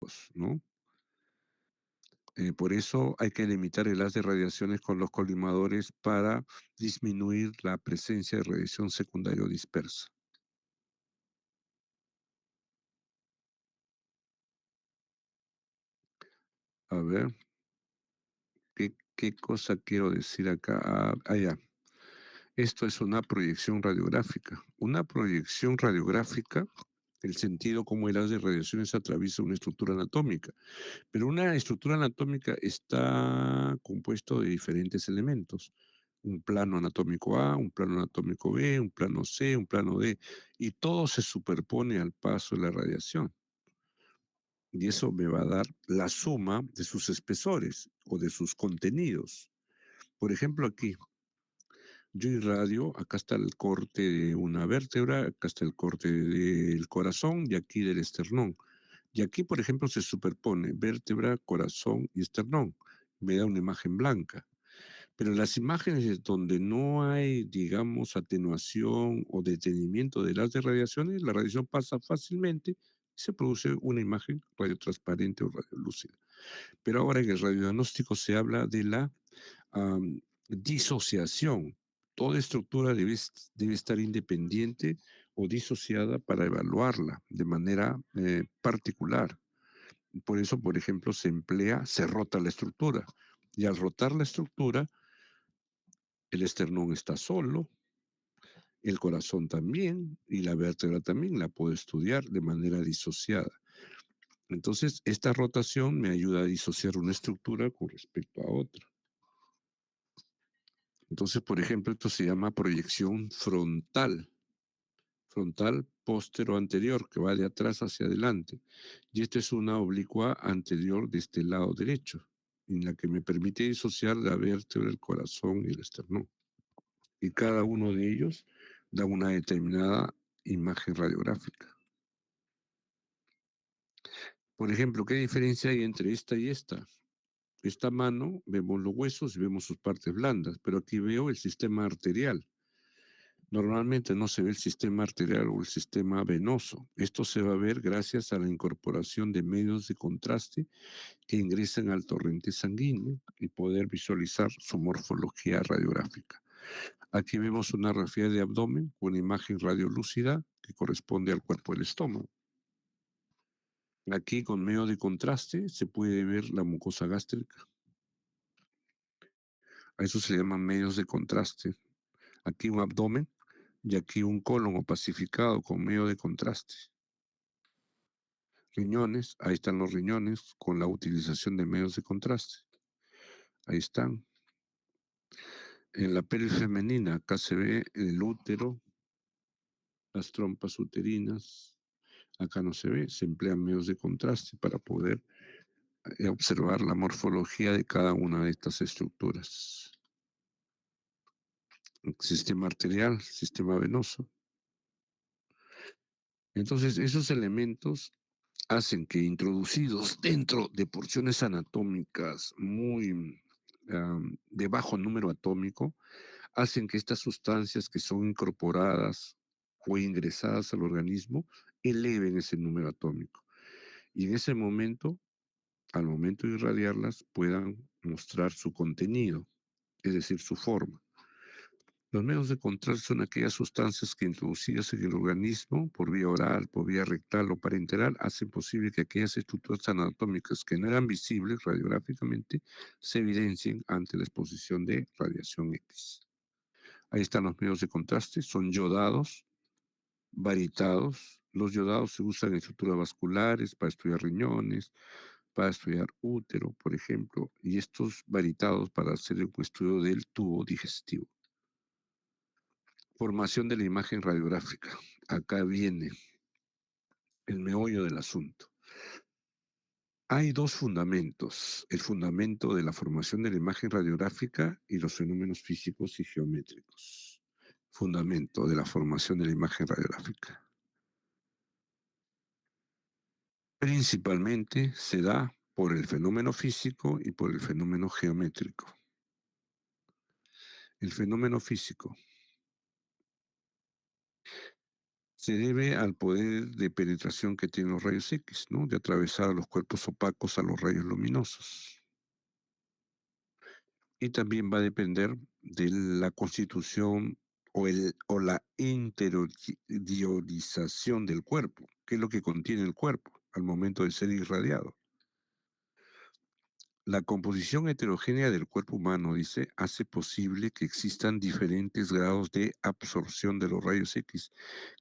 anatómicos, ¿no? Por eso hay que limitar el haz de radiaciones con los colimadores para disminuir la presencia de radiación secundaria o dispersa. A ver, ¿qué cosa quiero decir acá? Ya. Esto es una proyección radiográfica. Una proyección radiográfica, el sentido como el haz de radiaciones atraviesa una estructura anatómica. Pero una estructura anatómica está compuesto de diferentes elementos. Un plano anatómico A, un plano anatómico B, un plano C, un plano D, y todo se superpone al paso de la radiación. Y eso me va a dar la suma de sus espesores o de sus contenidos. Por ejemplo, aquí yo irradio, acá está el corte de una vértebra, acá está el corte del corazón y aquí del esternón. Y aquí, por ejemplo, se superpone vértebra, corazón y esternón. Me da una imagen blanca. Pero las imágenes donde no hay, digamos, atenuación o detenimiento de las de radiaciones, la radiación pasa fácilmente y se produce una imagen radiotransparente o radiolúcida. Pero ahora en el radiodiagnóstico se habla de la disociación. Toda estructura debe estar independiente o disociada para evaluarla de manera particular. Por eso, por ejemplo, se rota la estructura. Y al rotar la estructura, el esternón está solo, el corazón también y la vértebra también la puedo estudiar de manera disociada. Entonces, esta rotación me ayuda a disociar una estructura con respecto a otra. Entonces, por ejemplo, esto se llama proyección frontal, frontal póstero anterior, que va de atrás hacia adelante. Y esta es una oblicua anterior de este lado derecho, en la que me permite disociar la vértebra, el corazón y el esternón. Y cada uno de ellos da una determinada imagen radiográfica. Por ejemplo, ¿qué diferencia hay entre esta y esta? Esta mano vemos los huesos y vemos sus partes blandas, pero aquí veo el sistema arterial. Normalmente no se ve el sistema arterial o el sistema venoso. Esto se va a ver gracias a la incorporación de medios de contraste que ingresan al torrente sanguíneo y poder visualizar su morfología radiográfica. Aquí vemos una radiografía de abdomen con una imagen radiolúcida que corresponde al cuerpo del estómago. Aquí con medio de contraste se puede ver la mucosa gástrica. A eso se le llaman medios de contraste. Aquí un abdomen y aquí un colon opacificado con medio de contraste. Riñones, ahí están los riñones con la utilización de medios de contraste. Ahí están. En la pelvis femenina, acá se ve el útero, las trompas uterinas. Acá no se ve, se emplean medios de contraste para poder observar la morfología de cada una de estas estructuras. Sistema arterial, sistema venoso. Entonces, esos elementos hacen que introducidos dentro de porciones anatómicas muy de bajo número atómico, hacen que estas sustancias que son incorporadas o ingresadas al organismo eleven ese número atómico. Y en ese momento, al momento de irradiarlas, puedan mostrar su contenido, es decir, su forma. Los medios de contraste son aquellas sustancias que introducidas en el organismo por vía oral, por vía rectal o parenteral hacen posible que aquellas estructuras anatómicas que no eran visibles radiográficamente se evidencien ante la exposición de radiación X. Ahí están los medios de contraste, son yodados, varitados. Los yodados se usan en estructuras vasculares para estudiar riñones, para estudiar útero, por ejemplo, y estos varitados para hacer un estudio del tubo digestivo. Formación de la imagen radiográfica. Acá viene el meollo del asunto. Hay dos fundamentos, el fundamento de la formación de la imagen radiográfica y los fenómenos físicos y geométricos. Fundamento de la formación de la imagen radiográfica. Principalmente se da por el fenómeno físico y por el fenómeno geométrico. El fenómeno físico Se debe al poder de penetración que tienen los rayos X, ¿no? De atravesar a los cuerpos opacos a los rayos luminosos. Y también va a depender de la constitución o la interiorización del cuerpo, que es lo que contiene el cuerpo al momento de ser irradiado. La composición heterogénea del cuerpo humano, dice, hace posible que existan diferentes grados de absorción de los rayos X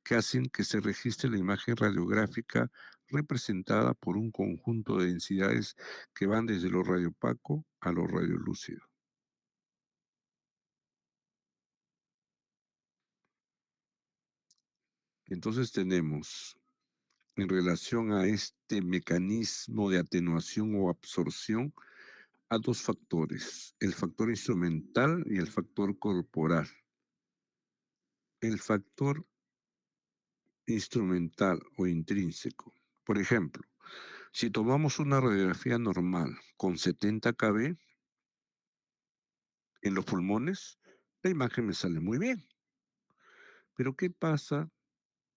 que hacen que se registre la imagen radiográfica representada por un conjunto de densidades que van desde lo radiopaco a lo radiolúcido. Entonces tenemos, en relación a este mecanismo de atenuación o absorción, a dos factores, el factor instrumental y el factor corporal. El factor instrumental o intrínseco. Por ejemplo, si tomamos una radiografía normal con 70 kb en los pulmones, la imagen me sale muy bien. Pero ¿qué pasa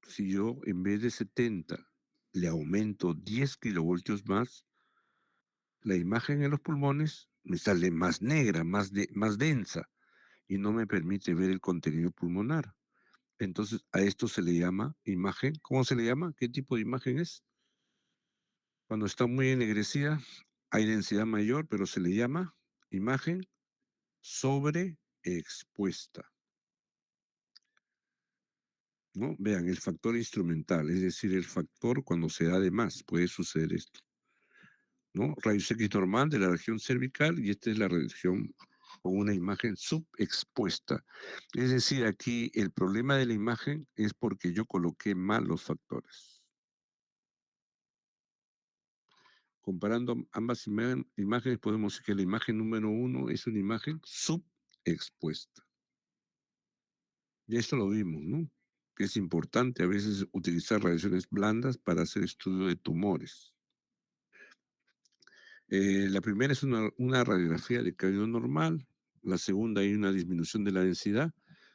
si yo en vez de 70 le aumento 10 kilovoltios más? La imagen en los pulmones me sale más negra, más densa y no me permite ver el contenido pulmonar. Entonces a esto se le llama imagen. ¿Cómo se le llama? ¿Qué tipo de imagen es? Cuando está muy ennegrecida, hay densidad mayor, pero se le llama imagen sobreexpuesta, ¿no? Vean, el factor instrumental, es decir, el factor cuando se da de más, puede suceder esto, ¿no? Rayos X normal de la región cervical y esta es la región con una imagen subexpuesta. Es decir, aquí el problema de la imagen es porque yo coloqué mal los factores. Comparando ambas imágenes, podemos decir que la imagen número uno es una imagen subexpuesta. Y esto lo vimos, ¿no? Que es importante a veces utilizar radiaciones blandas para hacer estudio de tumores. La primera es una radiografía de cabello normal, la segunda hay una disminución de la densidad,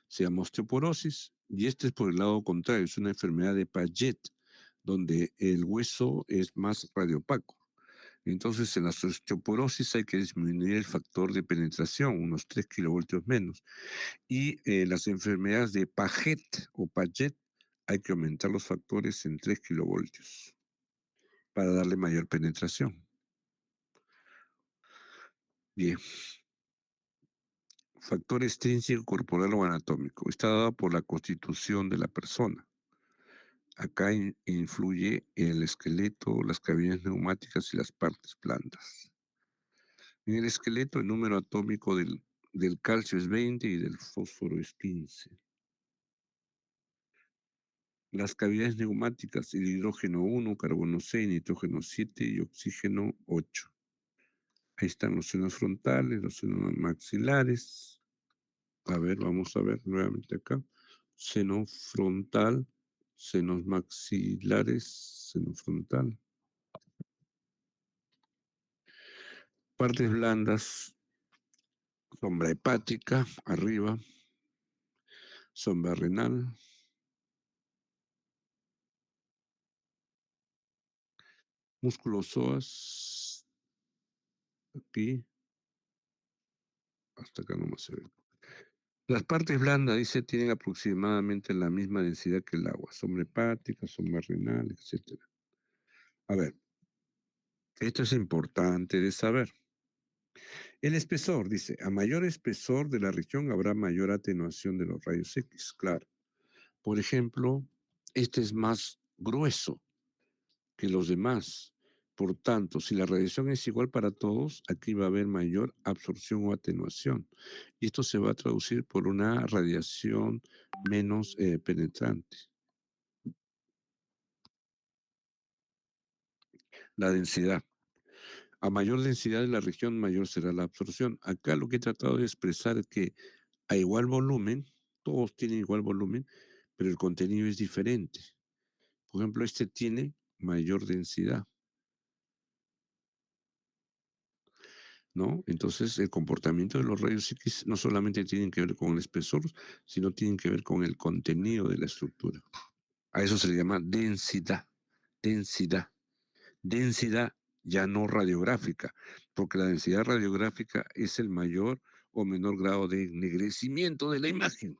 se llama osteoporosis, y este es por el lado contrario, es una enfermedad de Paget, donde el hueso es más radiopaco. Entonces, en la osteoporosis hay que disminuir el factor de penetración, unos 3 kilovoltios menos. Y las enfermedades de Paget o Paget hay que aumentar los factores en 3 kilovoltios para darle mayor penetración. Bien, factor extrínseco corporal o anatómico. Está dado por la constitución de la persona. Acá influye el esqueleto, las cavidades neumáticas y las partes blandas. En el esqueleto el número atómico del calcio es 20 y del fósforo es 15. Las cavidades neumáticas, el hidrógeno 1, carbono 6, nitrógeno 7 y oxígeno 8. Ahí están los senos frontales, los senos maxilares. A ver, vamos a ver nuevamente acá. Seno frontal, senos maxilares, seno frontal. Partes blandas, sombra hepática, arriba, sombra renal, músculos psoas, aquí, hasta acá nomás se ve. Las partes blandas, dice, tienen aproximadamente la misma densidad que el agua, sombra hepática, sombra renal, etcétera. A ver, esto es importante de saber. El espesor, dice, a mayor espesor de la región habrá mayor atenuación de los rayos X, claro. Por ejemplo, este es más grueso que los demás. Por tanto, si la radiación es igual para todos, aquí va a haber mayor absorción o atenuación. Y esto se va a traducir por una radiación menos penetrante. La densidad. A mayor densidad de la región, mayor será la absorción. Acá lo que he tratado de expresar es que a igual volumen, todos tienen igual volumen, pero el contenido es diferente. Por ejemplo, este tiene mayor densidad, ¿no? Entonces, el comportamiento de los rayos X no solamente tienen que ver con el espesor, sino tienen que ver con el contenido de la estructura. A eso se le llama densidad, densidad, densidad ya no radiográfica, porque la densidad radiográfica es el mayor o menor grado de ennegrecimiento de la imagen,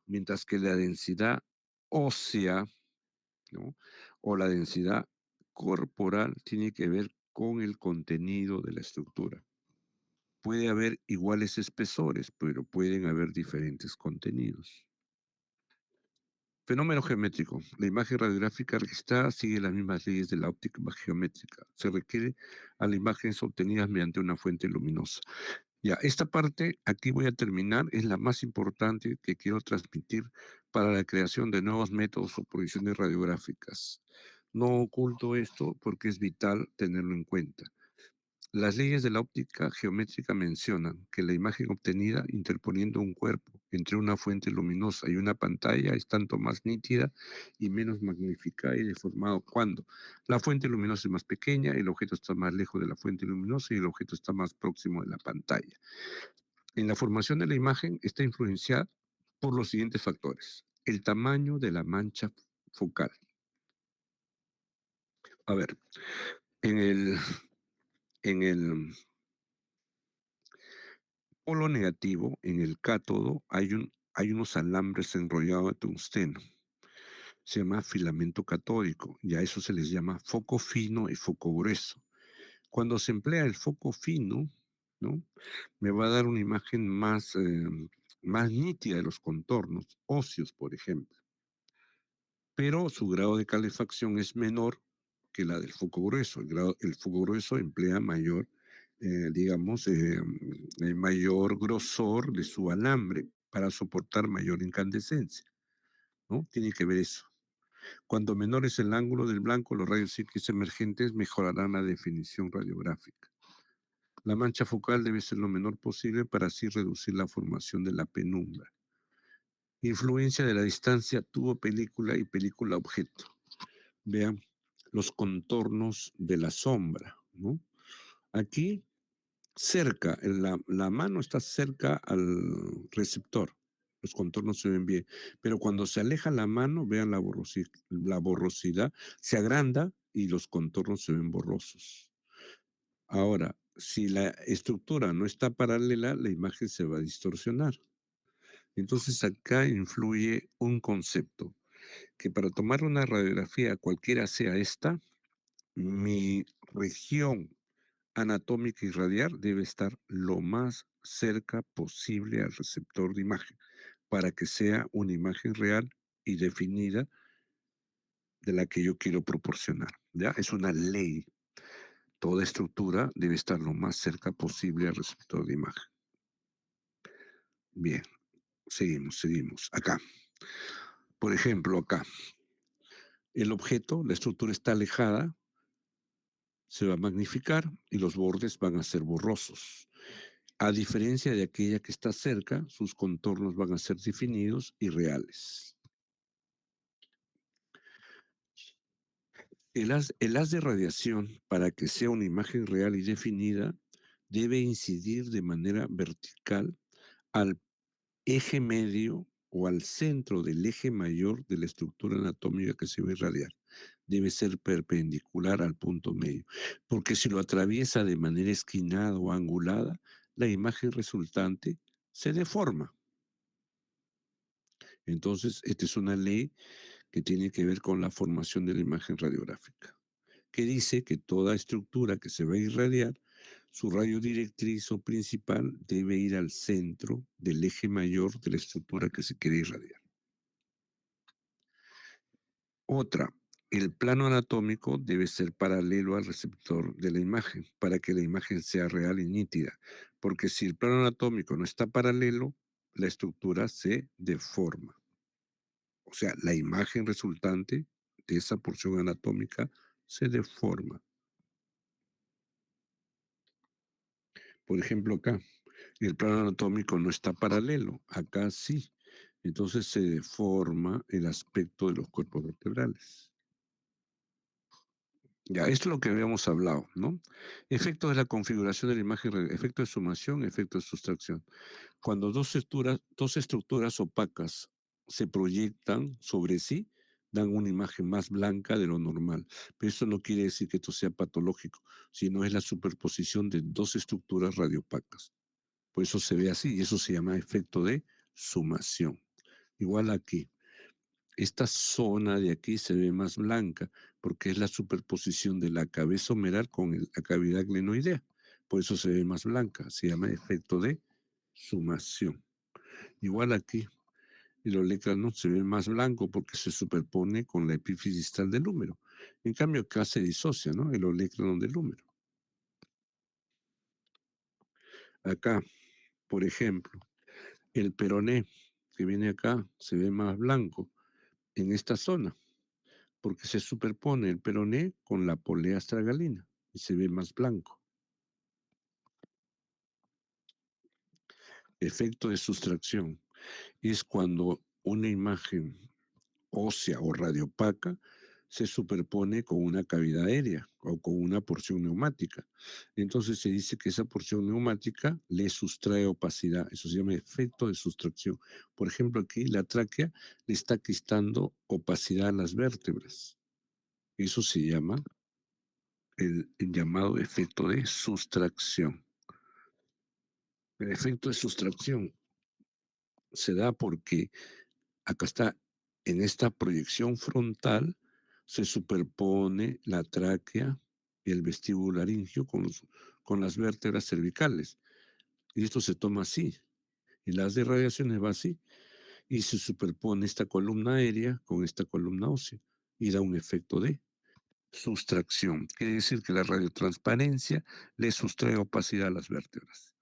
mientras que la densidad ósea, ¿no? O la densidad corporal tiene que ver con el contenido de la estructura. Puede haber iguales espesores, pero pueden haber diferentes contenidos. Fenómeno geométrico. La imagen radiográfica registrada sigue las mismas leyes de la óptica geométrica. Se requiere a las imágenes obtenidas mediante una fuente luminosa. Ya, esta parte, aquí voy a terminar, es la más importante que quiero transmitir para la creación de nuevos métodos o proyecciones radiográficas. No oculto esto porque es vital tenerlo en cuenta. Las leyes de la óptica geométrica mencionan que la imagen obtenida interponiendo un cuerpo entre una fuente luminosa y una pantalla es tanto más nítida y menos magnificada y deformada cuando la fuente luminosa es más pequeña, el objeto está más lejos de la fuente luminosa y el objeto está más próximo de la pantalla. En la formación de la imagen está influenciada por los siguientes factores. El tamaño de la mancha focal. A ver, en el polo negativo, en el cátodo, hay unos alambres enrollados de tungsteno. Se llama filamento catódico y a eso se les llama foco fino y foco grueso. Cuando se emplea el foco fino, ¿no? Me va a dar una imagen más nítida de los contornos óseos, por ejemplo. Pero su grado de calefacción es menor que la del foco grueso. El foco grueso emplea digamos, mayor grosor de su alambre para soportar mayor incandescencia, ¿no? Tiene que ver eso. Cuanto menor es el ángulo del blanco, los rayos X emergentes mejorarán la definición radiográfica. La mancha focal debe ser lo menor posible para así reducir la formación de la penumbra. Influencia de la distancia tubo-película y película-objeto. Vean los contornos de la sombra, ¿no? Aquí, cerca, la mano está cerca al receptor. Los contornos se ven bien. Pero cuando se aleja la mano, vean la borrosidad, se agranda y los contornos se ven borrosos. Ahora, si la estructura no está paralela, la imagen se va a distorsionar. Entonces acá influye un concepto, que para tomar una radiografía, cualquiera sea esta, mi región anatómica y radial debe estar lo más cerca posible al receptor de imagen para que sea una imagen real y definida de la que yo quiero proporcionar. ¿Ya? Es una ley. Toda estructura debe estar lo más cerca posible al receptor de imagen. Bien, seguimos. Acá. Por ejemplo, acá. El objeto, la estructura está alejada, se va a magnificar y los bordes van a ser borrosos. A diferencia de aquella que está cerca, sus contornos van a ser definidos y reales. El haz de radiación, para que sea una imagen real y definida, debe incidir de manera vertical al eje medio o al centro del eje mayor de la estructura anatómica que se va a irradiar. Debe ser perpendicular al punto medio, porque si lo atraviesa de manera esquinada o angulada, la imagen resultante se deforma. Entonces, esta es una ley que tiene que ver con la formación de la imagen radiográfica, que dice que toda estructura que se va a irradiar, su rayo directriz o principal debe ir al centro del eje mayor de la estructura que se quiere irradiar. Otra, el plano anatómico debe ser paralelo al receptor de la imagen para que la imagen sea real y nítida, porque si el plano anatómico no está paralelo, la estructura se deforma. O sea, la imagen resultante de esa porción anatómica se deforma. Por ejemplo, acá, el plano anatómico no está paralelo, acá sí. Entonces se deforma el aspecto de los cuerpos vertebrales. Ya, esto es lo que habíamos hablado, ¿no? Efectos de la configuración de la imagen, efecto de sumación, efecto de sustracción. Cuando dos estructuras opacas se proyectan sobre sí, dan una imagen más blanca de lo normal. Pero eso no quiere decir que esto sea patológico, sino es la superposición de dos estructuras radiopacas. Por eso se ve así y eso se llama efecto de sumación. Igual aquí, esta zona de aquí se ve más blanca porque es la superposición de la cabeza humeral con la cavidad glenoidea. Por eso se ve más blanca. Se llama efecto de sumación. Igual aquí, el olecrano se ve más blanco porque se superpone con la epífisis distal del húmero. En cambio, acá se disocia, ¿no? El olecrano del húmero. Acá, por ejemplo, el peroné que viene acá se ve más blanco en esta zona porque se superpone el peroné con la polea astragalina y se ve más blanco. Efecto de sustracción es cuando una imagen ósea o radiopaca se superpone con una cavidad aérea o con una porción neumática. Entonces se dice que esa porción neumática le sustrae opacidad. Eso se llama efecto de sustracción. Por ejemplo, aquí la tráquea le está quitando opacidad a las vértebras. Eso se llama el llamado efecto de sustracción. El efecto de sustracción se da porque acá está, en esta proyección frontal se superpone la tráquea y el vestíbulo laringio con las vértebras cervicales. Y esto se toma así. Y las de radiaciones va así. Y se superpone esta columna aérea con esta columna ósea. Y da un efecto de sustracción. Quiere decir que la radiotransparencia le sustrae opacidad a las vértebras.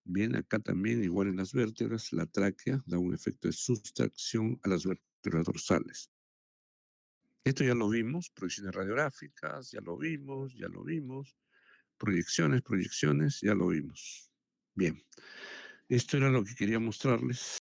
Bien, acá también, igual en las vértebras, la tráquea da un efecto de sustracción a las vértebras dorsales. Esto ya lo vimos, proyecciones radiográficas, ya lo vimos, proyecciones, proyecciones, ya lo vimos. Bien, esto era lo que quería mostrarles.